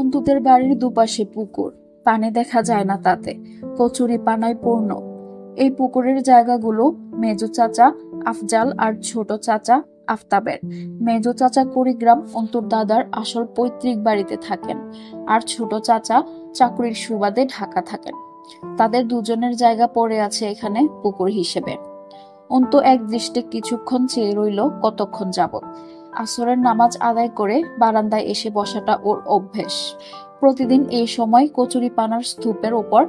অন্তুদের বাড়ির দুপাশে পুকুর, পানি দেখা যায় না তাতে, কচুরি পানায় পূর্ণ। এই পুকুরের জায়গাগুলো মেজো চাচা আফজাল আর ছোট চাচা আফতাবের। মেজো চাচা কুড়িগ্রাম অন্তুর দাদার আসল পৈতৃক বাড়িতে থাকেন, আর ছোট চাচা চাকরির সুবাদে ঢাকা থাকেন। তাদের দুজনের জায়গা পড়ে আছে এখানে পুকুর হিসেবে। অন্তু এক দৃষ্টে কিছুক্ষণ চেয়ে রইল কতক্ষণ যাবৎ। আসরের নামাজ আদায় করে বারান্দায় এসে বসাটা ওর অভ্যেস। প্রতিদিন এই সময় কচুরিপানার স্তূপের ওপর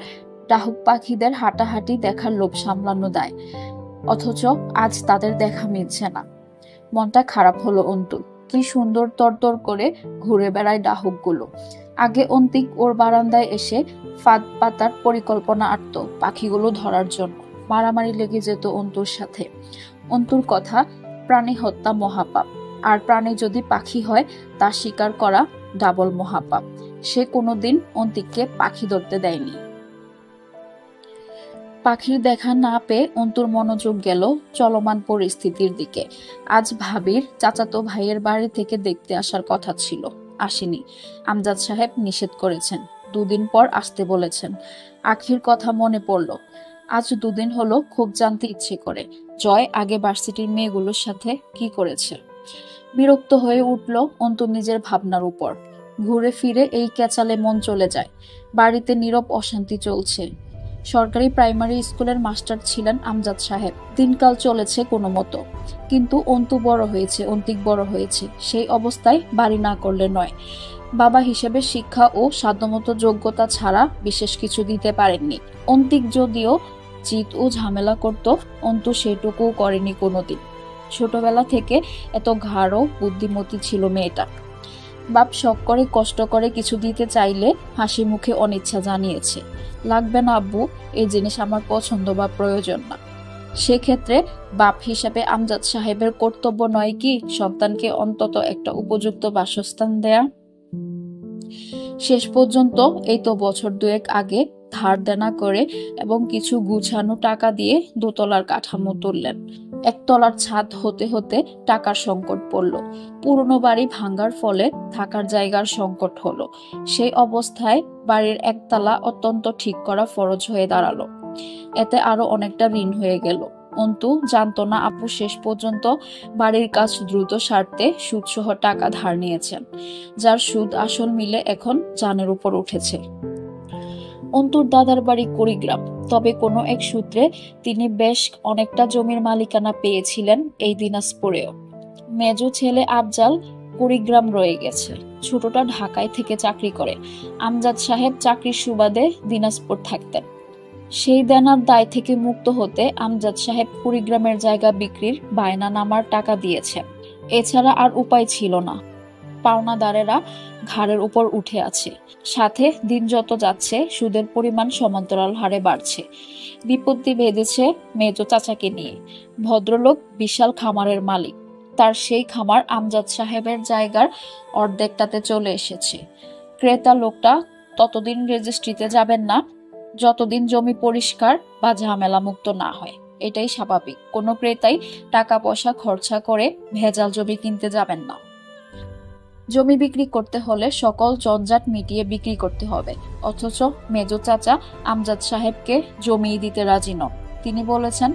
ডাহুক পাখিদের হাঁটাহাঁটি দেখার লোভ সামলানো দায়, অথচ আজ তাদের দেখা মিলছে না। মনটা খারাপ হলো অন্তুর। কি সুন্দর তরতর করে ঘুরে বেড়ায় ডাহুকগুলো। আগে অন্তিক ওর বারান্দায় এসে ফাঁদ পাতার পরিকল্পনা আঁটত পাখিগুলো ধরার জন্য। মারামারি লেগে যেত অন্তুর সাথে। অন্তুর কথা, প্রাণী হত্যা মহাপাপ, আর প্রাণী যদি পাখি হয় তা স্বীকার করা ডাবল মহাপাপ। সে কোনোদিন অন্তিককে পাখি ধরতে দেয়নি। পাখির দেখা না পেয়ে অন্তুর মনোযোগ গেল চলমান পরিস্থিতির দিকে। আজ ভাবির চাচাতো ভাইয়ের বাড়ি থেকে দেখতে আসার কথা ছিল, আসেনি। আমজাদ সাহেব নিষেধ করেছেন, 2 দিন পর আসতে বলেছেন। আখির কথা মনে পড়ল। আজ 2 দিন হলো খুব জানতে ইচ্ছে করে জয় আগে ভার্সিটির মেয়েগুলোর সাথে কি করেছে। বিরক্ত হয়ে উঠল অন্তু নিজের ভাবনার উপর। ঘুরে ফিরে এই ক্যাচালে মন চলে যায়। বাড়িতে নীরব অশান্তি চলছে। সরকারি প্রাইমারি স্কুলের মাস্টার ছিলেন আমজাদ সাহেব। দিনকাল চলেছে কোনো মতো, কিন্তু অন্তু বড় হয়েছে, অন্তিক বড় হয়েছে। সেই অবস্থায় বাড়ি না করলে নয়। বাবা হিসেবে শিক্ষা ও সাধ্যমতো যোগ্যতা ছাড়া বিশেষ কিছু দিতে পারেননি। অন্তিক যদিও জিদ ও ঝামেলা করত, অন্তু সেটুকুও করেনি কোনোদিন। ছোটবেলা থেকে এত ঘাড় বুদ্ধিমতী ছিল মেয়েটা। বাপ শখ করে কষ্ট করে কিছু দিতে চাইলে হাসি মুখে অনিচ্ছা জানিয়েছে, লাগবে না আব্বু, এই জিনিস আমার পছন্দ বা প্রয়োজন না। সেক্ষেত্রে বাপ হিসাবে আমজাদ সাহেবের কর্তব্য নয় কি সন্তানকে অন্তত একটা উপযুক্ত বাসস্থান দেয়া? শেষ পর্যন্ত এই তো বছর 2 আগে ধার দেনা করে এবং কিছু গুছানো টাকা দিয়ে 2 তলার কাঠামো তুললেন। 1 তলার ছাদ হতে হতে টাকার সংকট পড়ল। পুরনো বাড়ি ভাঙার ফলে থাকার জায়গার সংকট হলো। সেই অবস্থায় বাড়ির 1 তলা অত্যন্ত ঠিক করা ফরজ হয়ে দাঁড়ালো। এতে আরো অনেকটা ঋণ হয়ে গেল। অন্তু জানতো না আপু শেষ পর্যন্ত বাড়ির কাজ দ্রুত সারতে সুদসহ টাকা ধার নিয়েছেন, যার সুদ আসল মিলে এখন জানের উপর উঠেছে। অন্তুর দাদার বাড়ি কুড়িগ্রাম, তবে কোনো এক সূত্রে তিনি বেশ অনেকটা জমির মালিকানা পেয়েছিলেন এই দিনাজপুরেও। মেজো ছেলে আফজাল কুড়িগ্রাম রয়ে গেছে, ছোটটা ঢাকায় থেকে চাকরি করে। আমজাদ সাহেব চাকরির সুবাদে দিনাজপুর থাকতেন। সেই দেনার দায় থেকে মুক্ত হতে আমজাদ সাহেব কুড়িগ্রামের জায়গা বিক্রির বায়না নামার টাকা দিয়েছেন। এছাড়া আর উপায় ছিল না। পাওনাদারেরা ঘাড়ের উপর উঠে আছে। সাথে দিন যত যাচ্ছে সুদের পরিমাণ সমান্তরাল হারে বাড়ছে। বিপত্তি বেঁধেছে মেজো চাচাকে নিয়ে। ভদ্রলোক বিশাল খামারের মালিক। তার সেই খামার আমজাদ সাহেবের জায়গার অর্ধেকটাতে চলে এসেছে। ক্রেতা লোকটা ততদিন রেজিস্ট্রিতে যাবেন না যতদিন জমি পরিষ্কার বা ঝামেলা মুক্ত না হয়। এটাই স্বাভাবিক। কোনো ক্রেতাই টাকা পয়সা খরচা করে ভেজাল জমি কিনতে যাবেন না। জমি বিক্রি করতে হলে সকল জঞ্জাট মিটিয়ে বিক্রি করতে হবে, অথচ মেজো চাচা আমজাদ সাহেবকে জমি দিতে রাজি নন। তিনি বলেছেন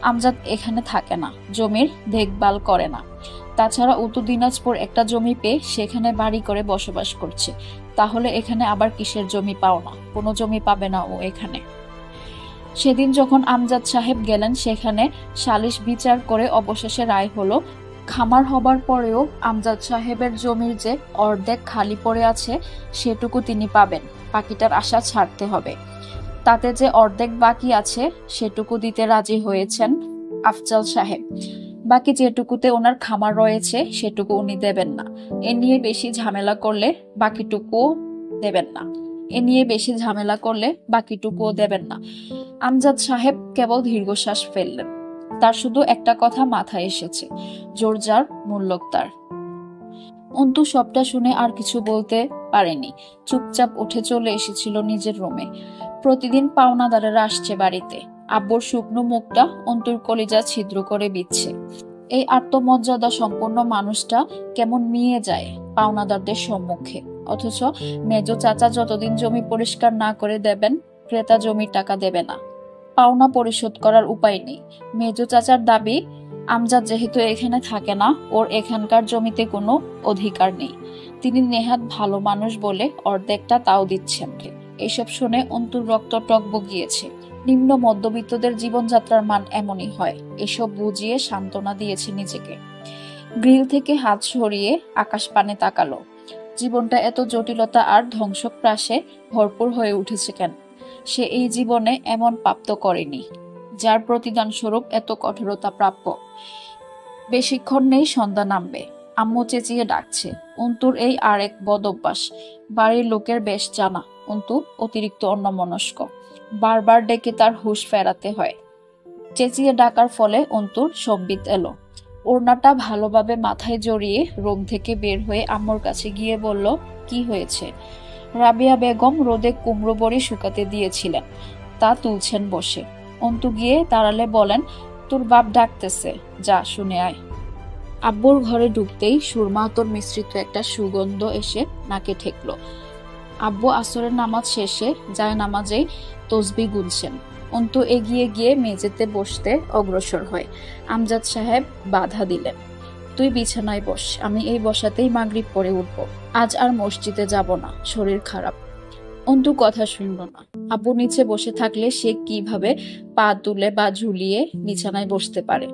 আমজাদ এখানে থাকে না, জমির দেখভাল করে না। তাছাড়া উত্তর দিনাজপুর একটা জমি পেয়ে সেখানে বাড়ি করে বসবাস করছে। তাহলে এখানে আবার কিসের জমি পাও না? কোনো জমি পাবে না ও এখানে। সেদিন যখন আমজাদ সাহেব গেলেন সেখানে সালিশ বিচার করে অবশেষে রায় হলো, খামার হবার পরেও আমজাদ সাহেবের জমির যে অর্ধেক খালি পড়ে আছে সেটুকু তিনি পাবেন, বাকিটার আশা ছাড়তে হবে। তাতে যে অর্ধেক বাকি আছে সেটুকু দিতে রাজি হয়েছেন আফজাল সাহেব। বাকি যেটুকুতে ওনার খামার রয়েছে সেটুকু উনি দেবেন না। এ নিয়ে বেশি ঝামেলা করলে বাকিটুকুও দেবেন না। আমজাদ সাহেব কেবল দীর্ঘশ্বাস ফেললেন। তার শুধু একটা কথা মাথায় এসেছে, জোর যার মূল্য তার। অন্তু সবটা শুনে আর কিছু বলতে পারেনি। চুপচাপ উঠে চলে এসেছিল নিজের রুমে। প্রতিদিন পাওনাদারেরা আসছে বাড়িতে। আব্বুর শুকনো মুখটা অন্তুর কলিজা ছিদ্র করে বিচ্ছে। এই আত্মমর্যাদা সম্পন্ন মানুষটা কেমন মিয়ে যায় পাওনাদারদের সম্মুখে, অথচ মেজো চাচা যতদিন জমি পরিষ্কার না করে দেবেন ক্রেতা জমির টাকা দেবে না। পাওনা পরিশোধ করার উপায় নেই। মেজো চাচার দাবি, আমজাদ যেহেতু এখানে থাকে না, ওর এখানকার জমিতে কোনো অধিকার নেই। তিনি নেহাত ভালো মানুষ বলে অর্ধেকটা তাও দিচ্ছেন। এসব শুনে অন্তুর রক্ত টকবগিয়েছে। নিম্ন মধ্যবিত্তদের জীবনযাত্রার মান এমনই হয়। এসব বুঝিয়ে সান্ত্বনা দিয়েছে নিজেকে। গ্রিল থেকে হাত সরিয়ে আকাশ পানে তাকালো। জীবনটা এত জটিলতা আর ধ্বংসপ্রাসে ভরপুর হয়ে উঠেছে কেন? সে এই জীবনে এমন পাপ তো করেনি, যার প্রতিদান স্বরূপ এত কঠোরতা প্রাপ্য। বেশিক্ষণ নেই, সন্ধ্যা নামবে। আম্মু চেঁচিয়ে ডাকছে। অন্তুর এই আর এক বদ অভ্যাস। বাড়ির লোকের বেশ জানা অন্তু অতিরিক্ত অন্যমনস্ক। বারবার ডেকে তার হুঁশ ফেরাতে হয়। চেঁচিয়ে ডাকার ফলে অন্তুর সম্বিত এলো। ওড়নাটা ভালোভাবে মাথায় জড়িয়ে রুম থেকে বের হয়ে আম্মুর কাছে গিয়ে বলল, কি হয়েছে? রাবিয়া বেগম রোদে কুমড়ো বড়ি শুকাতে দিয়েছিলেন, তা তুলছেন বসে। অন্তু গিয়ে দাঁড়ালে বলেন, তোর বাপ ডাকতেছে, যা শুনে আয়। আব্বুর ঘরে ঢুকতেই সুরমাতর মিশ্রিত একটা সুগন্ধ এসে নাকে ঠেকলো। আব্বু আসরের নামাজ শেষে জায়নামাজেই তসবিহ গুনছেন। অন্তু এগিয়ে গিয়ে মেঝেতে বসতে অগ্রসর হয়। আমজাদ সাহেব বাধা দিলেন, তুই বিছানায় বস, আমি এই বসাতেই মাগরিব পড়ে উঠবো। আজ আর মসজিদে যাব না, শরীর খারাপ। অন্তু কথা শুনল না। আব্বু নিচে বসে থাকলে সে কিভাবে পা তুলে বা ঝুলিয়ে বিছানায় বসতে পারে?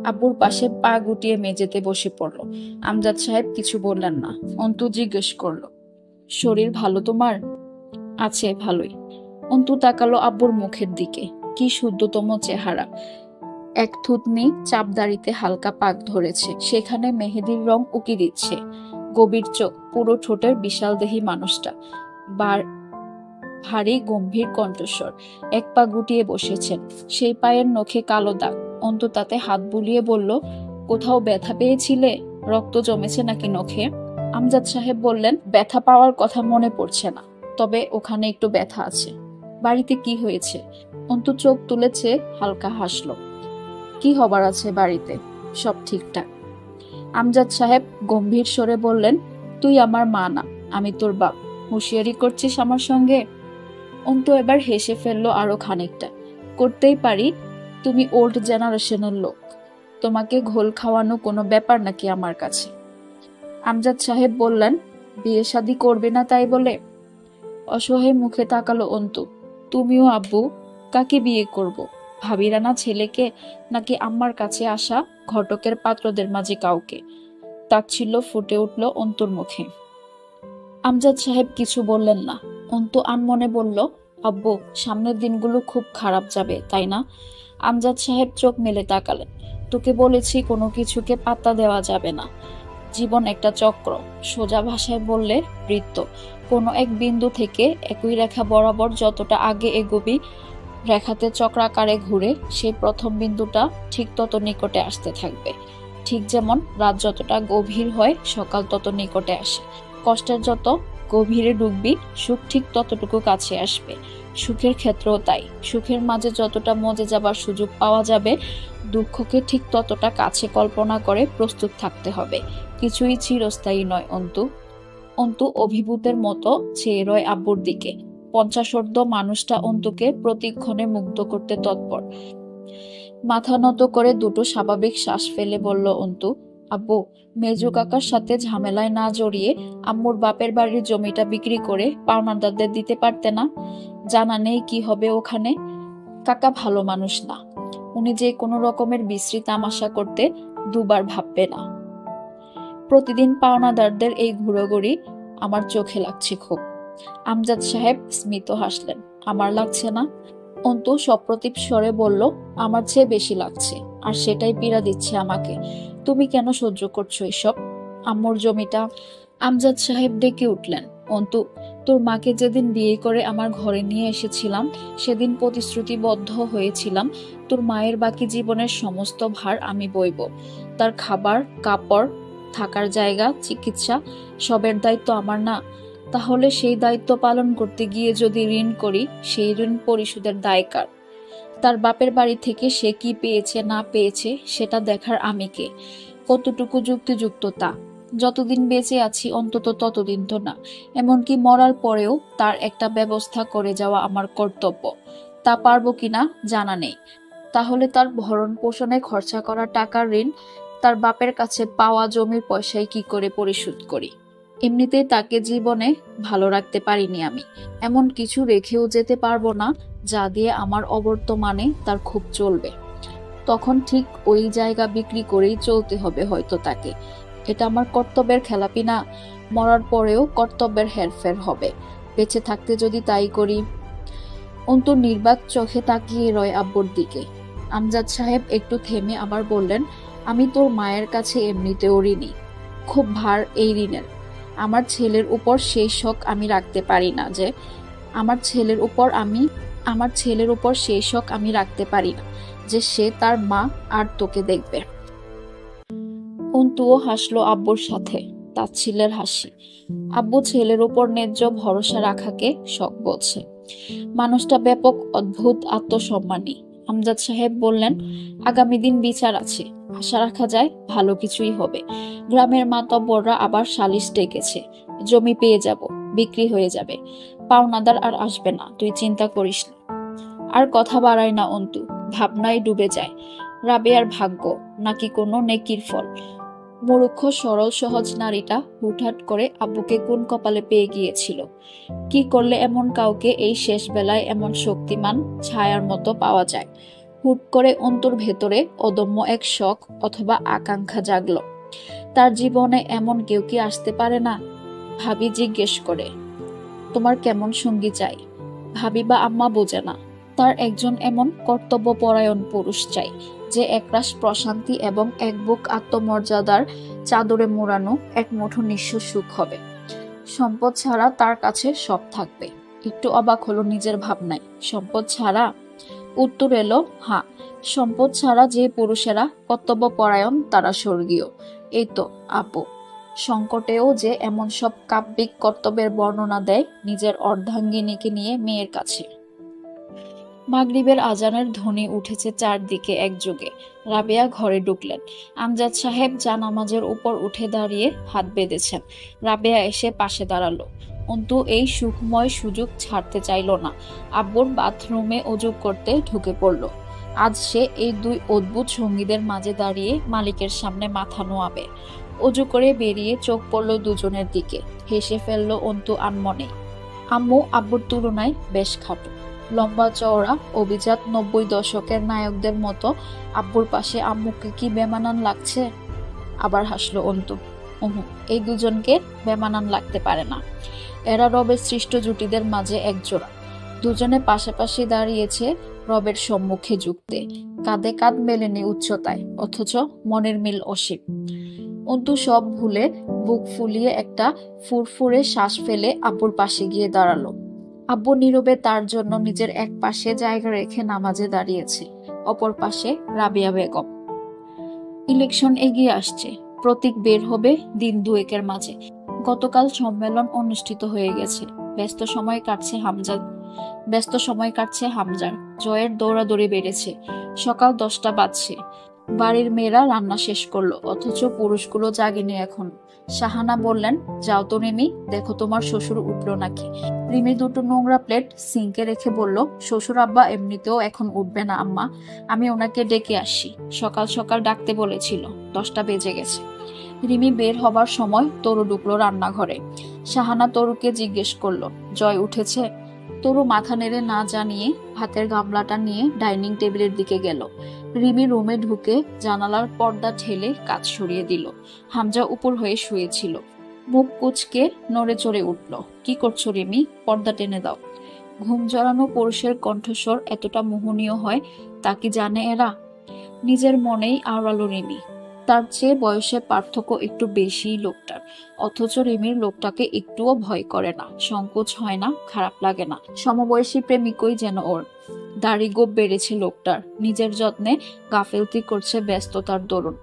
আব্বুর পাশে পা গুটিয়ে মেঝেতে বসে পড়ল। আমজাদ সাহেব কিছু বললেন না। অন্তু জিজ্ঞেস করলো, শরীর ভালো তোমার? আছে, ভালোই। অন্তু তাকালো আব্বুর মুখের দিকে। কি শুদ্ধতম চেহারা। এক থুতনি চাপদাড়িতে হালকা পাক ধরেছে, সেখানে মেহেদির রং উকি দিচ্ছে। গভীর চোখ, পুরো ঠোঁটের বিশাল দেহী মানুষটা। ভারী গম্ভীর কণ্ঠস্বর। এক পা গুটিয়ে বসেছেন, সেই পায়ের নখে কালো দাগ। অন্তু তাতে হাত বুলিয়ে বলল, কোথাও ব্যথা পেয়েছিলে? রক্ত জমেছে নাকি নখে? আমজাদ সাহেব বললেন, ব্যথা পাওয়ার কথা মনে পড়ছে না, তবে ওখানে একটু ব্যথা আছে। বাড়িতে কি হয়েছে? অন্তু চোখ তুলেছে, হালকা হাসলো। কি হবার আছে বাড়িতে? সব ঠিকঠাক। আমজাদ সাহেব গম্ভীর স্বরে বললেন, তুই আমার মা না, আমি তোর বাপ। হুঁশিয়ারি করছিস আমার সঙ্গে? অন্তু এবার হেসে ফেললো আরো খানিকটা। করতেই পারি, তুমি ওল্ড জেনারেশনের লোক, তোমাকে ঘোল খাওয়ানো কোনো ব্যাপার নাকি আমার কাছে? আমজাদ সাহেব বললেন, বিয়ে শাদী করবে না তাই বলে? অসহায় মুখে তাকালো অন্তু। তুমিও আব্বু, কাকে বিয়ে করব? ভাবিরা না ছেলেকে, নাকি আম্মার কাছে আসা ঘটকের পাত্রদের মাঝে কাউকে? তাচ্ছিল্য ফুটে উঠল অন্তুর মুখে। আমজাদ সাহেব কিছু বললেন না। অন্তু আনমনে বলল, আব্বু, সামনের দিনগুলো খুব খারাপ যাবে, তাই না? আমজাদ সাহেব চোখ মেলে তাকালেন। তোকে বলেছি কোনো কিছুকে পাত্তা দেওয়া যাবে না। জীবন একটা চক্র, সোজা ভাষায় বললে বৃত্ত। কোনো এক বিন্দু থেকে একই রেখা বরাবর যতটা আগে এগোবি, রেখাতে চক্রাকারে ঘুরে সেই প্রথম বিন্দুটা ঠিক তত নিকটে আসতে থাকবে। ঠিক যেমন রাত যতটা গভীর হয়, সকাল তত নিকটে আসে। কষ্টের যত গভীরে ডুববি, সুখ ঠিক ততটুকু কাছে আসবে। সুখের ক্ষেত্রেও তাই। সুখের মাঝে যতটা মজে যাবার সুযোগ পাওয়া যাবে, দুঃখকে ঠিক ততটা কাছে কল্পনা করে প্রস্তুত থাকতে হবে। কিছুই চিরস্থায়ী নয় অন্তু। অন্তু অভিভূতের মতো চেয়ে রয় আব্বুর দিকে। 50 মানুষটা অন্তুকে প্রতিক্ষণে মুগ্ধ করতে তৎপর। মাথা নত করে দুটো স্বাভাবিক শ্বাস ফেলে বলল অন্তু, আব্বু, মেজু কাকার সাথে ঝামেলায় না জড়িয়ে আম্মুর বাপের বাড়ির জমিটা বিক্রি করে পাওনাদারদের দিতে পারতে না? জানা নেই কি হবে ওখানে। কাকা ভালো মানুষ না, উনি যে কোনো রকমের বিশ্রী তামাশা করতে দুবার ভাববে না। প্রতিদিন পাওনাদারদের এই ঘুরোঘুরি আমার চোখে লাগছে খুব। আমজাদ সাহেব স্মিত হাসলেন। আমার লাগছে না? অন্তু সপ্রতিভ স্বরে বলল, আমার চেয়ে বেশি লাগছে, আর সেটাই পীড়া দিচ্ছে আমাকে। তুমি কেন সহ্য করছো এসব? আম্মুর জমিটা। আমজাদ সাহেব ডেকে উঠলেন, অন্তু, তোর মাকে যেদিন বিয়ে করে আমার ঘরে নিয়ে এসেছিলাম, সেদিন প্রতিশ্রুতিবদ্ধ হয়েছিলাম তোর মায়ের বাকি জীবনের সমস্ত ভার আমি বইব। তার খাবার, কাপড়, থাকার জায়গা, চিকিৎসা, সবের দায়িত্ব আমার না? তাহলে সেই দায়িত্ব পালন করতে গিয়ে যদি ঋণ করি, সেই ঋণ পরিশোধের দায় কার? তার বাপের বাড়ি থেকে সে কি পেয়েছে না পেয়েছে সেটা দেখার আমি কে? কতটুকু যুক্তিযুক্ত তা? যতদিন বেঁচে আছি অন্তত ততদিন তো না, এমনকি মরার পরেও তার একটা ব্যবস্থা করে যাওয়া আমার কর্তব্য। তা পারবো কিনা জানা নেই। তাহলে তার ভরণ পোষণে খরচা করা টাকার ঋণ তার বাপের কাছে পাওয়া জমির পয়সায় কি করে পরিশোধ করি? এমনিতেই তাকে জীবনে ভালো রাখতে পারিনি আমি, এমন কিছু রেখেও যেতে পারবো না যা দিয়ে আমার অবর্তমানে তার খুব চলবে। তখন ঠিক ওই জায়গা বিক্রি করেই চলতে হবে হয়তো তাকে। এটা আমার কর্তব্যের খেলাপি না? মরার পরেও কর্তব্যের হেরফের হবে, বেঁচে থাকতে যদি তাই করি। অন্তু নির্বাক চোখে তাকিয়ে রয় আব্বুর দিকে। আমজাদ সাহেব একটু থেমে আবার বললেন, আমি তোর মায়ের কাছে এমনিতেও ঋণী, খুব ভার এই ঋণের। আমার ছেলের উপর সেই শখ আমি রাখতে পারি না যে আমার ছেলের উপর সেই শখ আমি রাখতে পারি না যে সে তার মা আর তোকে দেখবে। অন্তুও হাসলো আব্বুর সাথে, তাচ্ছিল্যের হাসি। আব্বু ছেলের উপর ন্যায্য ভরসা রাখাকে শখ বলছে। মানুষটা ব্যাপক অদ্ভুত আত্মসম্মানী। আমজাদ সাহেব বললেন, আগামী দিন বিচার আছে, আশা রাখা যায় ভালো কিছুই হবে। গ্রামের মাতব্বররা আবার সালিশ ডেকেছে, জমি পেয়ে যাব, বিক্রি হয়ে যাবে, পাওনাদার আর আসবে না, তুই চিন্তা করিস না। আর কথা বাড়ায় না অন্তু, ভাবনায় ডুবে যায়। রাবেয়ার ভাগ্য নাকি কোনো নেকির ফল? মূর্খ সরল সহজ নারীটা হুটহাট করে আব্বুকে কোন কপালে পেয়ে গিয়েছিল? কি করলে এমন কাউকে এই শেষ বেলায় এমন শক্তিমান ছায়ার মতো পাওয়া যায়? হুট করে অন্তর ভেতরে অদম্য এক শখ অথবা আকাঙ্ক্ষা জাগলো। তার জীবনে এমন কেউ কি আসতে পারে না? ভাবি জিজ্ঞেস করে, তোমার কেমন সঙ্গী চাই? ভাবি বা আম্মা বোঝে না, তার একজন এমন কর্তব্যপরায়ণ পুরুষ চাই যে একরাশ প্রশান্তি এবং এক বুক আত্মমর্যাদার চাদরে মোড়ানো এক মুঠো নিঃস্ব সুখ হবে। সম্পদ ছাড়া তার কাছে সব থাকবে। একটু অবাক হলো নিজের ভাবনায়। সম্পদ ছাড়া? উত্তর এলো, হ্যাঁ, সম্পদ ছাড়া যে পুরুষেরা কর্তব্যপরায়ণ তারা স্বর্গীয়। এই তো আপু সংকটেও যে এমন সব কাব্যিক কর্তব্যের বর্ণনা দেয় নিজের অর্ধাঙ্গিনীকে নিয়ে মেয়ের কাছে। মাগরিবের আজানের ধ্বনি উঠেছে চারদিকে একযোগে। রাবেয়া ঘরে ঢুকলেন। আমজাদ সাহেব জানামাজের উপর উঠে দাঁড়িয়ে হাত বেঁধেছেন। রাবেয়া এসে পাশে দাঁড়ালো। অন্তু এই সুখময় সুযোগ ছাড়তে চাইল না। আব্বুর বাথরুমে অজু করতে ঢুকে পড়ল। আজ সে এই দুই অদ্ভুত সঙ্গীদের মাঝে দাঁড়িয়ে মালিকের সামনে মাথা নোয়াবে। অজু করে বেরিয়ে চোখ পড়ল দুজনের দিকে। হেসে ফেলল অন্তু আনমনে। আম্মু আব্বুর তুলনায় বেশ খাটো, লম্বা চওড়া, অভিজাত 90 দশকের নায়কদের মতো। আব্বুর পাশে আম্মুকে কি বেমানান লাগছে? আবার হাসলো অন্তু। এই দুজনকে বেমানান লাগতে পারে না। এরা রবের সৃষ্ট জুটিদের মাঝে একজোড়া। দুজনে পাশাপাশি দাঁড়িয়েছে রবের সম্মুখে ঝুঁকতে, কাঁধে কাঁধ মেলেনি উচ্চতায়, অথচ মনের মিল অসীম। অন্তু সব ভুলে বুক ফুলিয়ে একটা ফুরফুরে শ্বাস ফেলে আব্বুর পাশে গিয়ে দাঁড়ালো। আব্বু নীরবে তার জন্য নিজের এক পাশে জায়গা রেখে নামাজে দাঁড়িয়েছে, অপর পাশে রাবিয়া বেগম। ইলেকশন এগিয়ে আসছে, প্রতীক বের হবে দিন দুয়েকের মাঝে। গতকাল সম্মেলন অনুষ্ঠিত হয়ে গেছে। ব্যস্ত সময় কাটছে হামজার। জয়ের দৌড়াদৌড়ি বেড়েছে। সকাল 10টা বাজছে। বাড়ির মেয়েরা রান্না শেষ করলো, অথচ পুরুষগুলো জাগেনি এখন। শাহানা বললেন, যাও তো রিমি, দেখো তোমার শ্বশুর উঠলো নাকি। রিমি দুটো নোংরা প্লেট সিঙ্কে রেখে বলল, শ্বশুর আব্বা এমনিতেও এখন উঠবে না আম্মা, আমি ওনাকে ডেকে আসি। সকাল সকাল ডাকতে বলেছিল, 10টা বেজে গেছে। রিমি বের হবার সময় তরু ঢুকলো রান্নাঘরে। শাহানা তরুকে জিজ্ঞেস করলো, জয় উঠেছে? তরু মাথা নেড়ে না জানিয়ে ভাতের গামলাটা নিয়ে ডাইনিং টেবিলের দিকে গেল। রিমি রুমে ঢুকে জানালার পর্দা ঠেলে কাজ সরিয়ে দিল। হামজা উপর হয়ে শুয়েছিল। মুখ কুচকে নড়ে চড়ে উঠল। কি করছো রিমি? পর্দা টেনে দাও। ঘুম জড়ানো পুরুষের কণ্ঠস্বর এতটা মোহনীয় হয় তা কি জানে এরা? নিজের মনেই আওড়ালো রিমি। তার চেয়ে বয়সে পার্থক্য একটু বেশি লোকটার, অথচ রিমির লোকটাকে একটুও ভয় করে না, সংকোচ হয় না, খারাপ লাগে না। সমবয়সী প্রেমিকই যেন ওর। দাড়ি গোপ বেড়েছে লোকটার, নিজের যত্নে গাফেলতি করছে ব্যস্ততার দরুন।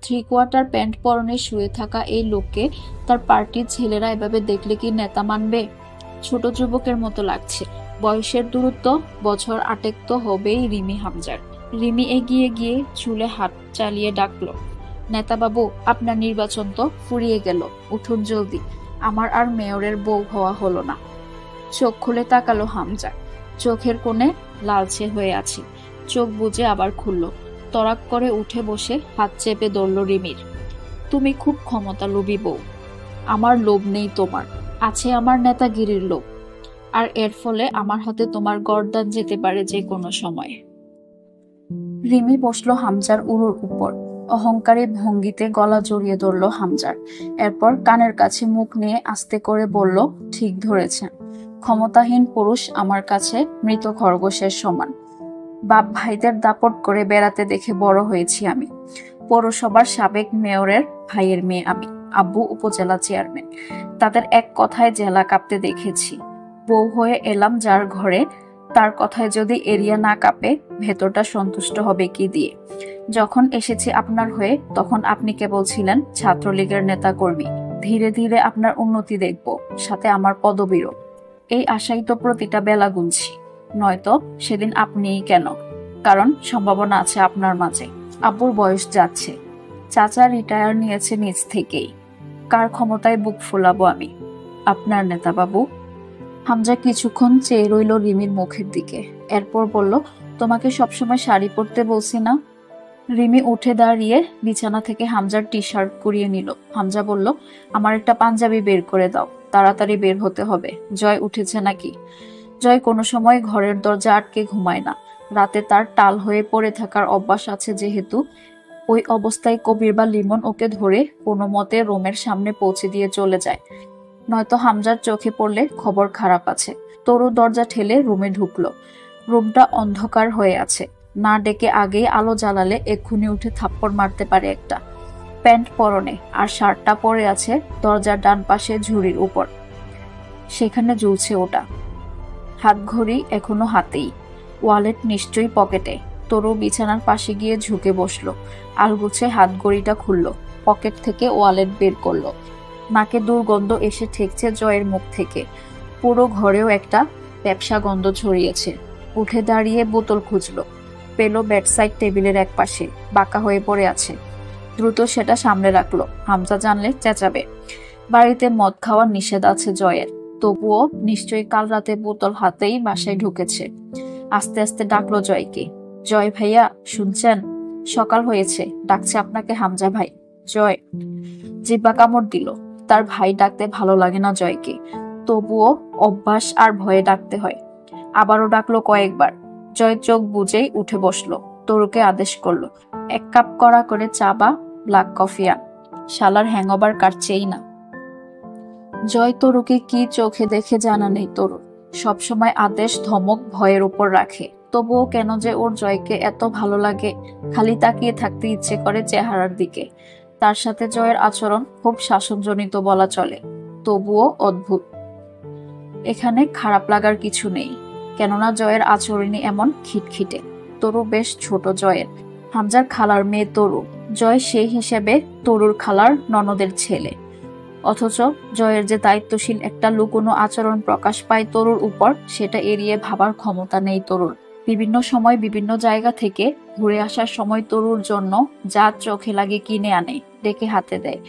3/4 প্যান্ট পরনে শুয়ে থাকা এই লোককে তার পার্টির ছেলেরা এভাবে দেখলে কি নেতা মানবে? ছোট যুবকের মতো লাগছে। বয়সের দূরত্ব বছর 8 তো হবেই রিমি হামজার। রিমি এগিয়ে গিয়ে চুলে হাত চালিয়ে ডাকলো, নেতাবাবু, আপনার নির্বাচন তো ফুরিয়ে গেল, উঠুন জলদি, আমার আর মেয়রের বউ হওয়া হলো না। চোখ খুলে তাকালো হামজা, চোখের কোণে লালচে হয়ে আছে। চোখ বুজে আবার খুলল, তড়াক করে উঠে বসে হাত চেপে ধরল রিমির। তুমি খুব ক্ষমতালোভী বউ। আমার লোভ নেই তোমার, আছে আমার নেতাগিরির লোভ, আর এর ফলে আমার হাতে তোমার গর্দান যেতে পারে যে কোনো সময়। রিমি বসলো হামজার উরুর উপর, অহংকারী ভঙ্গিতে গলা জড়িয়ে ধরল হামজার। এরপর কানের কাছে মুখ নিয়ে আস্তে করে বলল, ঠিক ধরেছেন, ক্ষমতাহীন পুরুষ আমার কাছে মৃত খরগোশের সমান। বাপ ভাইদের দাপট করে বেড়াতে দেখে বড় হয়েছি আমি। পৌরসভার সাবেক মেয়রের ভাইয়ের মেয়ে আমি, আব্বু উপজেলা চেয়ারম্যান। তাদের এক কথায় জেলা কাঁপতে দেখেছি। বউ হয়ে এলাম যার ঘরে, তার কথায় যদি এরিয়া না কাঁপে, ভেতরটা সন্তুষ্ট হবে কি দিয়ে? যখন এসেছি আপনার হয়ে, তখন আপনি কেবল ছিলেন ছাত্রলীগের নেতা কর্মী। ধীরে ধীরে আপনার উন্নতি দেখব, সাথে আমার পদবীরও। এই আশাই তো প্রতিটা বেলা গুনছি। নয়তো সেদিন আপনিই কেন? কারণ সম্ভাবনা আছে আপনার মাঝে। আব্বুর বয়স যাচ্ছে, চাচা রিটায়ার নিয়েছে নিজ থেকেই। কার ক্ষমতায় বুক ফোলাবো আমি? আপনার নেতা বাবু। হামজা কিছুক্ষণ চেয়ে রইল রিমির মুখের দিকে, এরপর বলল, তোমাকে সবসময় শাড়ি পরতে বলছি না? রিমি উঠে দাঁড়িয়ে বিছানা থেকে হামজার টি শার্ট কুড়িয়ে নিল। হামজা বলল, আমার একটা পাঞ্জাবি বের করে দাও, তাড়াতাড়ি বের হতে হবে। জয় উঠেছে নাকি? জয় কোনো সময় ঘরের দরজা আটকে ঘুমায় না। রাতে তার টাল হয়ে পড়ে থাকার অভ্যাস আছে যেহেতু, ওই অবস্থায় কবির বা লিমন ওকে ধরে কোনো মতে রুমের সামনে পৌঁছে দিয়ে চলে যায়। নয়তো হামজার চোখে পড়লে খবর খারাপ আছে। তরু দরজা ঠেলে রুমে ঢুকলো। রুমটা অন্ধকার হয়ে আছে, না ডেকে আগেই আলো জ্বালালে এক্ষুনি উঠে থাপ্পড় মারতে পারে একটা। প্যান্ট পরনে আর শার্টটা পরে আছে দরজার ডান পাশে ঝুড়ির উপর, সেখানে ঝুলছে ওটা। হাত ঘড়ি এখনো হাতেই, ওয়ালেট নিশ্চয়ই পকেটে। তরু বিছানার পাশে গিয়ে ঝুঁকে বসলো, আলগুছে হাত ঘড়িটা খুলল, পকেট থেকে ওয়ালেট বের করলো। নাকে দুর্গন্ধ এসে ঠেকছে জয়ের মুখ থেকে। পুরো ঘরেও একটা ব্যবসা গন্ধ ছড়িয়েছে। উঠে দাঁড়িয়ে বোতল খুঁজলো, পেল বেডসাইড টেবিলের এক পাশে, বাঁকা হয়ে পড়ে আছে। দ্রুত সেটা সামনে রাখলো, হামজা জানলে চেঁচাবে। বাড়িতে মদ খাওয়ার নিষেধ আছে জয়ের, তবুও নিশ্চয়ই কাল রাতে বোতল হাতেই বাসায় ঢুকেছে। আস্তে আস্তে ডাকলো জয়কে, জয় ভাইয়া শুনছেন? সকাল হয়েছে, ডাকছে আপনাকে হামজা ভাই। জয় জিব্বা কামড় দিল। তার ভাই ডাকতে ভালো লাগে না জয়কে, তবুও অভ্যাস আর ভয়ে ডাকতে হয়। আবারও ডাকলো কয়েকবার। জয় চোখ বুজেই উঠে বসলো, তরুকে আদেশ করলো, এক কাপ কড়া করে চা বা ব্ল্যাক কফি আন। শালার হ্যাংওভার কাটছেই না। জয় তরুকে কি চোখে দেখে জানা নেই তরুর, সবসময় আদেশ ধমক ভয়ের উপর রাখে। তবুও কেন যে ওর জয়কে এত ভালো লাগে, খালি তাকিয়ে থাকতে ইচ্ছে করে চেহারার দিকে। তার সাথে জয়ের আচরণ খুব শাসনজনিত বলা চলে, তবুও অদ্ভুত। এখানে খারাপ লাগার কিছু নেই, কেননা জয়ের আচরণই এমন খিটখিটে। তরু বেশ ছোট জয়ের, হামজার খালার মেয়ে তরু। জয় সেই হিসেবে তরুর খালার ননদের ছেলে। অথচ জয়ের যে দায়িত্বশীল একটা লুকোনো আচরণ প্রকাশ পায় তরুর উপর, সেটা এড়িয়ে ভাবার ক্ষমতা নেই তরুর। বিভিন্ন সময় বিভিন্ন জায়গা থেকে ঘুরে আসার সময় তরুর জন্য যা চোখে লাগে কিনে আনে, ডেকে হাতে দেয়।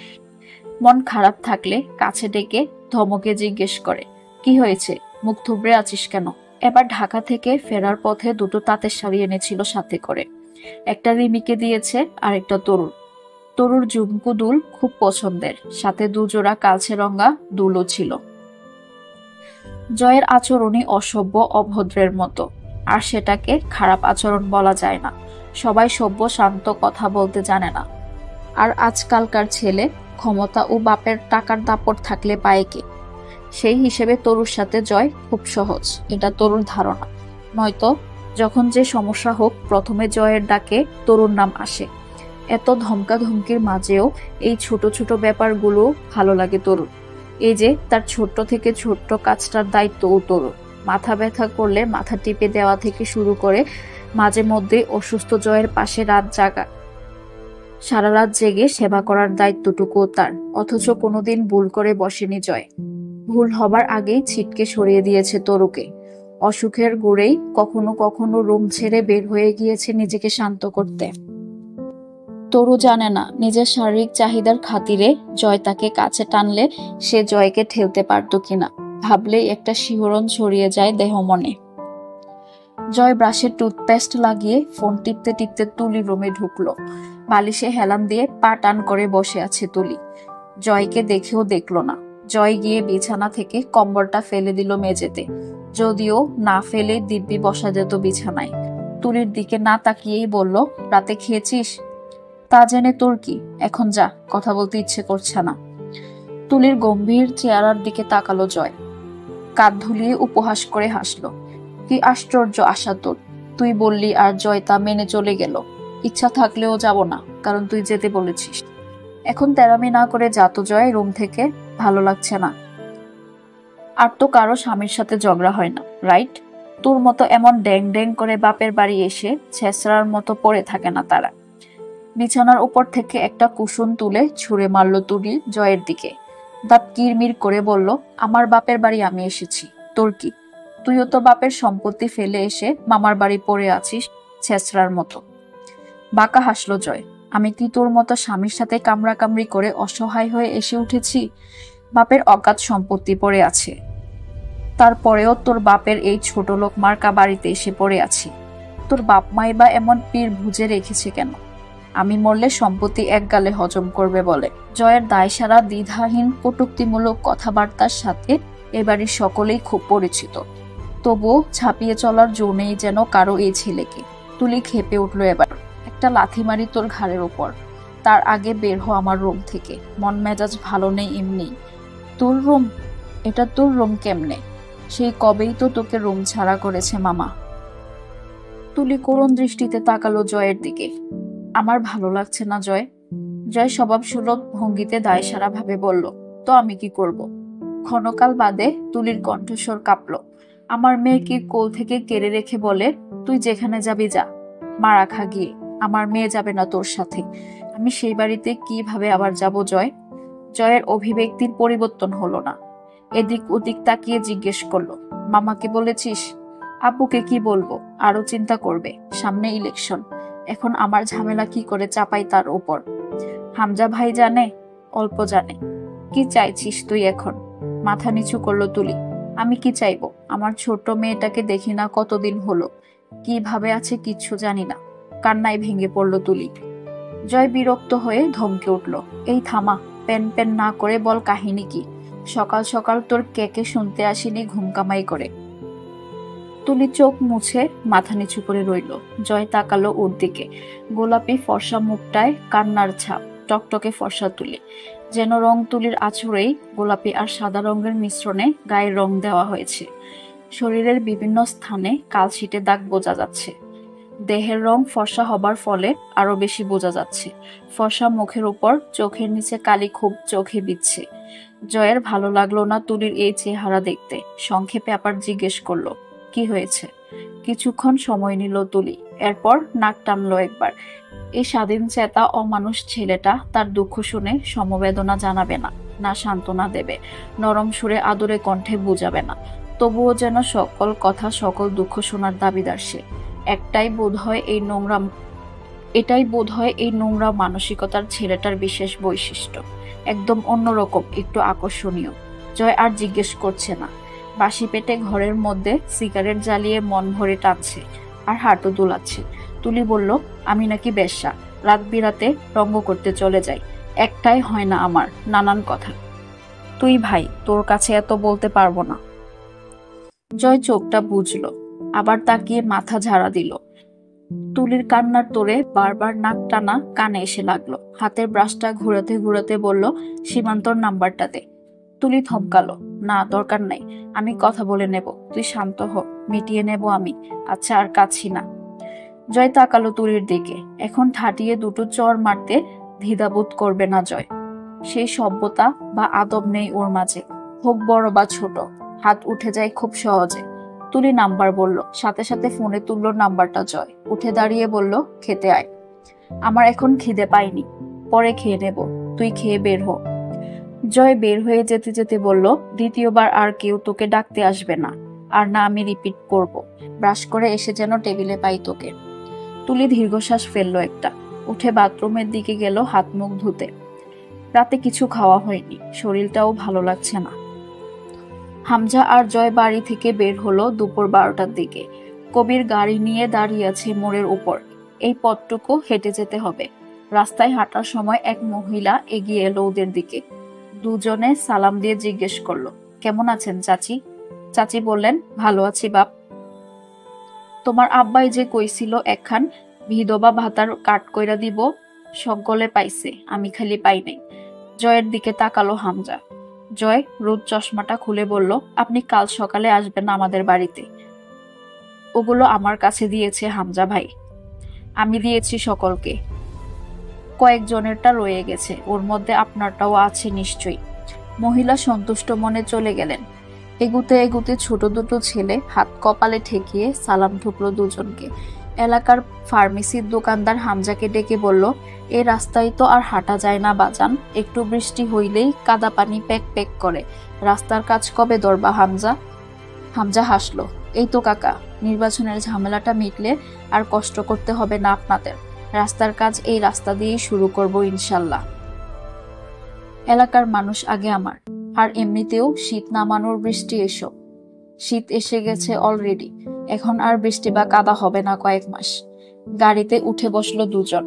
মন খারাপ থাকলে কাছে ডেকে ধমকে জিজ্ঞেস করে, কি হয়েছে, মুখ থুবড়ে আছিস কেন? এবার ঢাকা থেকে ফেরার পথে দুটো তাঁতের শাড়ি এনেছিল সাথে করে, একটা রিমিকে দিয়েছে আর একটা তরুর। তরুর ঝুমকু দুল খুব পছন্দের, সাথে দুজোড়া কালচে রঙা দুলও ছিল। জয়ের আচরণই অসভ্য অভদ্রের মতো, আর সেটাকে খারাপ আচরণ বলা যায় না। সবাই সভ্য শান্ত কথা বলতে জানে না। আর আজকালকার ছেলে ক্ষমতা ও বাপের টাকার দাপট থাকলে পায় কে? সেই হিসেবে তরুর সাথে জয় খুব সহজ, এটা তরুর ধারণা। নয়তো যখন যে সমস্যা হোক, প্রথমে জয়ের ডাকে তরুর নাম আসে। এত ধমকা ধমকির মাঝেও এই ছোট ছোট ব্যাপারগুলো ভালো লাগে তরুর। এই যে তার ছোট্ট থেকে ছোট্ট কাজটার দায়িত্ব ও তরুর। মাথা ব্যথা করলে মাথা টিপে দেওয়া থেকে শুরু করে মাঝে মধ্যে অসুস্থ জয়ের পাশে রাত জাগা, সারা রাত জেগে সেবা করার দায়িত্বটুকুও তার। অথচ কোনোদিন ভুল করে বসেনি জয়। ভুল হবার আগেই ছিটকে সরিয়ে দিয়েছে তরুকে। অসুখের গুড়েই কখনো কখনো রুম ছেড়ে বের হয়ে গিয়েছে নিজেকে শান্ত করতে। তরু জানে না নিজের শারীরিক চাহিদার খাতিরে জয় তাকে কাছে টানলে সে জয়কে ঠেলতে পারত কিনা। ভাবলেই একটা শিহরণ ছড়িয়ে যায় দেহ মনে। জয় ব্রাশে টুথপেস্ট লাগিয়ে ফোন টিপতে টিপতে তুলির রুমে ঢুকলো। বালিশে হেলান দিয়ে পা টান করে বসে আছে তুলি। জয়কে দেখেও দেখলো না। জয় গিয়ে বিছানা থেকে কম্বলটা ফেলে দিল মেঝেতে। যদিও না ফেলে দিব্যি বসা যেত বিছানায়। তুলির দিকে না তাকিয়েই বলল, রাতে খেয়েছিস? তা জেনে তোর কি, এখন যা, কথা বলতে ইচ্ছে করছে না। তুলির গম্ভীর চেহারার দিকে তাকালো জয়। কাঁধ ধুলিয়ে উপহাস করে হাসলো। কি আশ্চর্য আশা তোর, তুই বললি আর জয় তা মেনে চলে গেল। ইচ্ছা থাকলেও যাব না, কারণ তুই যেতে বলেছিস। এখন তেরামি না করে যা তো জয় রুম থেকে, ভালো লাগছে না। আর তো কারো স্বামীর সাথে ঝগড়া হয় না, রাইট? তোর মতো এমন ড্যাং ড্যাং করে বাপের বাড়ি এসে ছেঁচড়ার মতো পড়ে থাকে না তারা। বিছানার উপর থেকে একটা কুসুম তুলে ছুঁড়ে মারল তুলি জয়ের দিকে। দাঁত কিরমির করে বলল, আমার বাপের বাড়ি আমি এসেছি, তোর কি? তুইও তো বাপের সম্পত্তি ফেলে এসে মামার বাড়ি পড়ে আছিস ছেঁচড়ার মতো। বাঁকা হাসলো জয়। আমি কি তোর মতো স্বামীর সাথে কামড়াকামড়ি করে অসহায় হয়ে এসে উঠেছি? বাপের অগাধ সম্পত্তি পড়ে আছে, তারপরেও তোর বাপের এই ছোট লোক মার্কা বাড়িতে এসে পড়ে আছি। তোর বাপ মাই বা এমন পীর ভুজে রেখেছে কেন? আমি মরলে সম্পত্তি এক গালে হজম করবে বলে। জয়ের দায়সারা দ্বিধাহীন কটূক্তিমূলক কথাবার্তার সাথে এ বাড়ির সকলেই খুব পরিচিত। তবুও ছাপিয়ে চলার জো নেই যেন কারো এই ছেলেকে। তুলি খেপে উঠল এবার। একটা লাথি মারি তোর ঘাড়ের ওপর, তার আগে বের হ আমার রুম থেকে। মন মেজাজ ভালো নেই এমনি। তোর রুম? এটা তোর রুম কেমনে? সেই কবেই তো তোকে রুম ছাড়া করেছে মামা। তুলি করুণ দৃষ্টিতে তাকালো জয়ের দিকে। আমার ভালো লাগছে না জয়। জয় স্বভাবসুলভ ভঙ্গিতে দায়সারা ভাবে বলল, তো আমি কি করব? ক্ষণকাল বাদে তুলির কণ্ঠস্বর কাঁপল। আমার মেয়েকে কোল থেকে কেড়ে রেখে বলে, তুই যেখানে যাবি যা, মা রাখা গিয়ে। আমার মেয়ে যাবে না তোর সাথে। আমি সেই বাড়িতে কিভাবে আবার যাব জয়? জয়ের অভিব্যক্তির পরিবর্তন হলো না। এদিক ওদিক তাকিয়ে জিজ্ঞেস করলো, মামাকে বলেছিস? আব্বুকে কি বলবো? আরো চিন্তা করবে, সামনে ইলেকশন। এখন আমার ঝামেলা কি করে চাপাই তার উপর? হামজা ভাই জানে? অল্প জানে। কি চাইছিস তুই এখন? মাথা নিচু করলো তুলি। আমি কি চাইবো? আমার ছোট্ট মেয়েটাকে দেখি না কতদিন হলো, কিভাবে আছে কিচ্ছু জানি না। কান্নায় ভেঙে পড়লো তুলি। জয় বিরক্ত হয়ে ধমকে উঠল, এই থামা, পেন পেন না করে বল কাহিনী কি? সকাল সকাল তোর কেকে শুনতে আসিনি ঘুম কামাই করে। তুলি চোখ মুছে মাথা নিচু করে রইল। জয় তাকালো ওর দিকে। গোলাপি ফর্সা মুখটায় কান্নার ছাপ, টকটকে ফর্সা তুলি, যেন রং তুলির আঁচড়েই গোলাপি আর সাদা রঙের মিশ্রণে গায়ের রং দেওয়া হয়েছে। শরীরের বিভিন্ন স্থানে কালশিটে দাগ বোঝা যাচ্ছে। দেহের রং ফর্সা হবার ফলে আরো বেশি বোঝা যাচ্ছে। ফর্সা মুখের উপর চোখের নিচে কালি খুব চোখে বিচ্ছে। জয়ের ভালো লাগলো না তুলির এই চেহারা দেখতে। সংক্ষেপে আবার জিজ্ঞেস করলো, কি হয়েছে? কিছুক্ষণ সময় নিল তুলি, এরপর নাক টানলো একবার। এই স্বাধীন চেতা অমানুষ ছেলেটা তার দুঃখ শুনে সমবেদনা জানাবে না, না সান্ত্বনা দেবে, নরম সুরে আদরে কণ্ঠে বুঝাবে না। তবুও যেন সকল কথা সকল দুঃখ শোনার দাবিদার সে। এটাই বোধ হয় এই নোংরা মানসিকতার ছেলেটার বিশেষ বৈশিষ্ট্য। একদম অন্যরকম, একটু আকর্ষণীয়। জয় আর জিজ্ঞেস করছে না। বাসি পেটে ঘরের মধ্যে সিগারেট জ্বালিয়ে মন ভরে টানছে আর হাঁটু দুলাচ্ছে। তুলি বলল, আমি নাকি বেশ্যা, রাত বিরাতে রঙ্গ করতে চলে যাই। একটাই হয় না আমার, নানান কথা। তুই ভাই, তোর কাছে এত বলতে পারবো না। জয় চোখটা বুঝলো, আবার তাকিয়ে মাথা ঝাড়া দিল। তুলির কান্নার তোড়ে বারবার নাক টানা কানে এসে লাগলো। হাতের ব্রাশটা ঘুরাতে ঘুরাতে বলল, সীমান্তর নাম্বারটা দে। তুলি থমকালো, না দরকার নাই, আমি কথা বলে নেব, তুই শান্ত হ, মিটিয়ে নেব আমি। আচ্ছা আর কাছি না। জয় তাকালো তুলির দিকে। এখন ঠাটিয়ে দুটো চর মারতে দ্বিধাবোধ করবে না জয়। সেই সভ্যতা বা আদব নেই ওর মাঝে, হোক বড় বা ছোট, হাত উঠে যায় খুব সহজে। তুলি নাম্বার বলল, সাথে সাথে ফোনে তুললো নাম্বারটা জয়। উঠে দাঁড়িয়ে বলল, খেতে আয়। আমার এখন খিদে পাইনি, পরে খেয়ে নেব, তুই খেয়ে বের হ। জয় বের হয়ে যেতে যেতে বলল, দ্বিতীয়বার আর কেউ তোকে ডাকতে আসবে না, আর না আমি রিপিট করব। ব্রাশ করে এসে যেন টেবিলে পাই তোকে। তুলি দীর্ঘশ্বাস ফেললো একটা। উঠে বাথরুমের দিকে গেল হাত মুখ ধুতে। রাতে কিছু খাওয়া হয়নি, শরীরটাও ভালো লাগছে না। হামজা আর জয় বাড়ি থেকে বের হলো দুপুর 12টার দিকে। কবির গাড়ি নিয়ে দাঁড়িয়ে আছে মোড়ের উপর। এই পথটুকু হেঁটে যেতে হবে। রাস্তায় হাঁটার সময় এক মহিলা এগিয়ে এলো ওদের দিকে। দুজনে সালাম দিয়ে জিজ্ঞেস করলো, কেমন আছেন চাচি? চাচি বললেন, ভালো আছি বাপ। তোমার আব্বাই যে কইছিল একখান বিধবা ভাতার কাট কইরা দিব, সকলে পাইছে, আমি খালি পাই নাই। জয়ের দিকে তাকালো হামজা। জয় রোদ চশমাটা খুলে বলল, আপনি কাল সকালে আসবেন আমাদের বাড়িতে। ওগুলো আমার কাছে দিয়েছে হামজা ভাই, আমি দিয়েছি সকলকে। কয়েকজনেরটা রয়ে গেছে, ওর মধ্যে আপনারটাও আছে নিশ্চয়ই। মহিলা সন্তুষ্ট মনে চলে গেলেন। এগুতে এগুতে ছোট দুটো ছেলে হাত কপালে ঠেকিয়ে সালাম ঠুকলো দুজনকে। এলাকার ফার্মেসির দোকানদার হামজাকে ডেকে বলল, এই রাস্তায় তো আর হাঁটা যায় না বাজান, একটু বৃষ্টি হইলেই কাদা পানি প্যাক প্যাক করে। রাস্তার কাজ কবে ধরবা হামজা? হামজা হাসলো, এই তো কাকা, নির্বাচনের ঝামেলাটা মিটলে আর কষ্ট করতে হবে না আপনাদের। রাস্তার কাজ এই রাস্তা দিয়েই শুরু করব ইনশাল্লাহ। এলাকার মানুষ আগে আমার। আর এমনিতেও শীত নামানোর বৃষ্টি এসো। শীত এসে গেছে অলরেডি, এখন আর বৃষ্টি বা কাদা হবে না কয়েক মাস। গাড়িতে উঠে বসলো দুজন।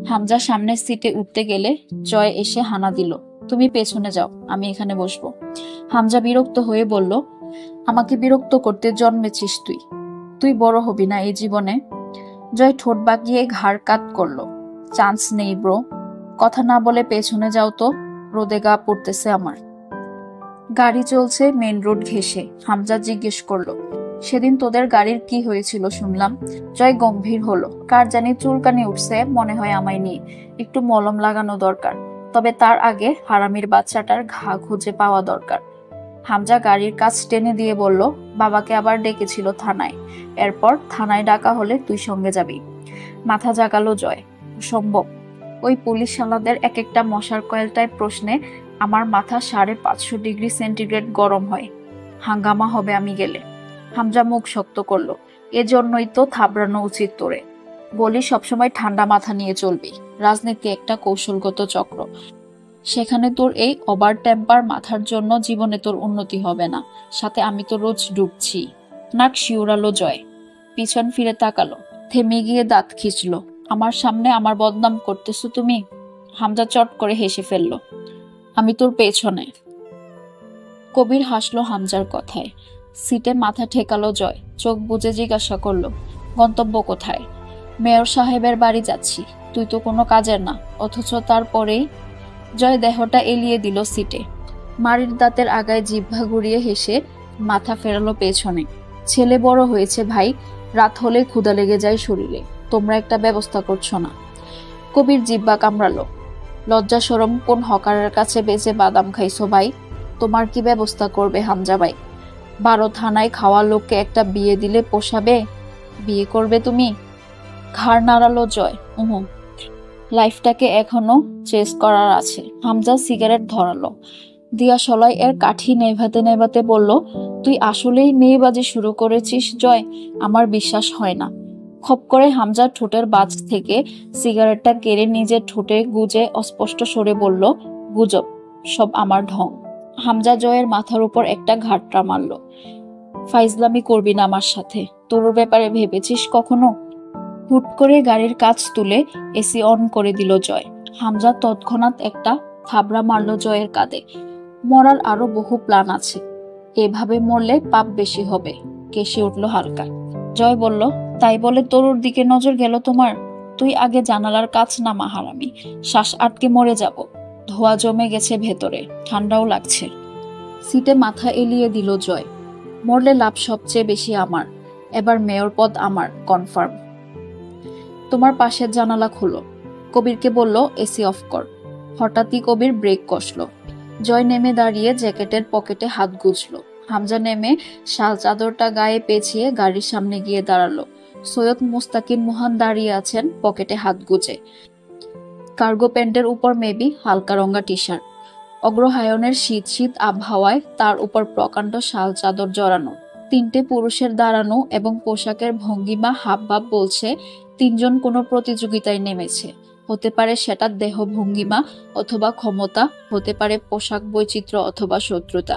হামজা সামনের সিটে উঠতে গেলে জয় এসে হানা দিল, তুমি পেছনে যাও, আমি এখানে বসবো। হামজা বিরক্ত হয়ে বলল, আমাকে বিরক্ত করতে জন্মেছিস তুই? তুই বড় হবি না এই জীবনে? জয় ঠোঁট বাঁকিয়ে ঘাড় কাত করলো, চান্স নেই ব্রো। কথা না বলে পেছনে যাও তো, রোদে গা পড়তেছে আমার। গাড়ি চলছে মেন রোড ঘেঁষে। হামজা জিজ্ঞেস করলো, সেদিন তোদের গাড়ির কি হয়েছিল শুনলাম? জয় গম্ভীর হলো, কার জানি চুলকানি উঠছে মনে হয় আমায় নিয়ে, একটু মলম লাগানো দরকার। তবে তার আগে হারামির বাচ্চাটার ঘা খুঁজে পাওয়া দরকার। হামজা গাড়ির কাজ টেনে দিয়ে বলল, বাবাকে আবার ডেকেছিল থানায়, এরপর থানায় ডাকা হলে তুই সঙ্গে যাবি। মাথা জাগালো জয়, সম্ভব? ওই পুলিশ শালাদের এক একটা মশার কয়েলটায় প্রশ্নে আমার মাথা 550 ডিগ্রি সেন্টিগ্রেড গরম হয়। হাঙ্গামা হবে আমি গেলে। হামজা মুখ শক্ত করলো, এজন্যই তো থাবড়ানো উচিত তোরে। বলি সবসময় ঠান্ডা মাথা নিয়ে চলবি, রাজনীতি একটা কৌশলগত চক্র। সেখানে তোর এই ওভার টেম্পার মাথার জন্য জীবনে তোর উন্নতি হবে না, সাথে আমি তো রোজ ডুবছি। নাক শিউরালো জয়, পিছন ফিরে তাকালো, থেমে গিয়ে দাঁত খিঁচলো, আমার সামনে আমার বদনাম করতেছো তুমি? হামজা চট করে হেসে ফেলল, আমি তোর পেছনে। কবির হাসলো হামজার কথায়। সিটে মাথা ঠেকালো জয়, চোখ বুজে জিজ্ঞাসা করলো, গন্তব্য কোথায়? মেয়র সাহেবের বাড়ি যাচ্ছি। তুই তো কোনো কাজের না, অথচ তারপরেই। জয় দেহটা এলিয়ে দিল সিটে। মারির দাঁতের আগায় জিহ্বা ঘুরিয়ে হেসে মাথা ফেরালো পেছনে। ছেলে বড় হয়েছে ভাই, রাত হলে ক্ষুধা লেগে যায় শরীরে, তোমরা একটা ব্যবস্থা করছো না। কবির জিহ্বা কামড়ালো, লজ্জা শরম কোন হকারের কাছে বেঁচে বাদাম খাইছো ভাই? তোমার কি ব্যবস্থা করবে হামজা ভাই? 12 থানায় খাওয়া লোককে একটা বিয়ে দিলে পোষাবে? বিয়ে করবে তুমি? ঘাড় নাড়ালো জয়, লাইফটাকে এখনো চেস করার আছে। হামজা সিগারেট ধরালো, দিয়াশলাই এর কাঠি নেভাতে নেভাতে বলল, তুই আসলেই মেয়েবাজি শুরু করেছিস জয়, আমার বিশ্বাস হয় না। খপ করে হামজা ঠোঁটের বাজ থেকে সিগারেটটা কেড়ে নিজের ঠোঁটে গুজে অস্পষ্ট সরে বলল, গুজব, সব আমার ঢং। হামজা জয়ের মাথার উপর একটা ঘাটটা মারল, ফাইজলামি করবি না আমার সাথে, তোর ব্যাপারে ভেবেছিস কখনো? হুট করে গাড়ির কাঁচ তুলে এসি অন করে দিল জয়। হামজা তৎক্ষণাৎ একটা থাবড়া মারল জয়ের কাঁধে। মরার আরো বহু প্ল্যান আছে, এভাবে মরলে পাপ বেশি হবে। কেশে উঠল হালকা। জয় বলল, তাই বলে তরুর দিকে নজর গেল তোমার? তুই আগে জানালার কাছ নামা হারামি, শ্বাস আটকে মরে যাব। ধোয়া জমে গেছে ভেতরে, ঠান্ডাও লাগছে। সিটে মাথা এলিয়ে দিল জয়, মরলে লাভ সবচেয়ে বেশি আমার, এবার মেয়র পদ আমার কনফার্ম। তোমার পাশের জানালা খুলো, কবিরকে বলল এসি অফ কর। হঠাৎই কবির ব্রেক কষল। জয় নেমে দাঁড়িয়ে জ্যাকেটের পকেটে হাত গুজলো। হামজা নেমে শাল চাদরটা গায়ে পেঁচিয়ে গাড়ির সামনে গিয়ে দাঁড়ালো। সৈয়দ মুস্তাকিম মোহন দাঁড়িয়ে আছেন পকেটে হাত গুজে, কার্গো প্যান্টের উপর মেবি হালকা রঙা টি শার্ট। অগ্রহায়ণের শীত শীত আবহাওয়ায় তার উপর প্রকাণ্ড শাল চাদর জড়ানো। 3টে পুরুষের দাঁড়ানো এবং পোশাকের ভঙ্গিমা হাবভাব বলছে 3জন কোনো প্রতিযোগিতায় নেমেছে। হতে পারে সেটা দেহ ভঙ্গিমা অথবা ক্ষমতা, হতে পারে পোশাক বৈচিত্র্য অথবা শত্রুতা।